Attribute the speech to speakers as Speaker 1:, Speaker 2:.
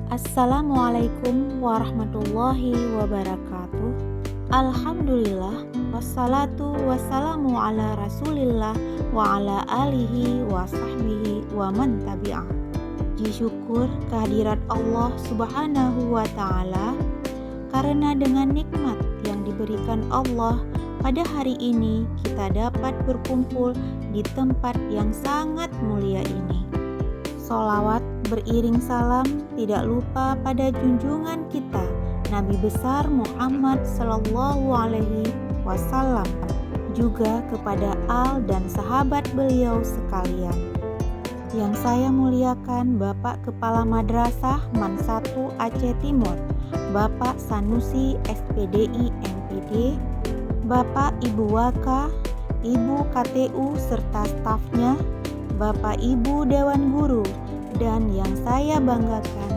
Speaker 1: Assalamualaikum warahmatullahi wabarakatuh. Alhamdulillah, wassalatu wassalamu ala rasulillah wa ala alihi wa sahbihi wa man tabi'ah. Puji syukur kehadirat Allah subhanahu wa ta'ala, karena dengan nikmat yang diberikan Allah pada hari ini kita dapat berkumpul di tempat yang sangat mulia ini. Sholawat beriring salam tidak lupa pada junjungan kita Nabi besar Muhammad Sallallahu Alaihi Wasallam, juga kepada al dan sahabat beliau sekalian. Yang saya muliakan Bapak Kepala Madrasah MAN 1 Aceh Timur, Bapak Sanusi SPDI MPD, Bapak Ibu Waka, Ibu KTU serta stafnya, Bapak Ibu Dewan Guru, dan yang saya banggakan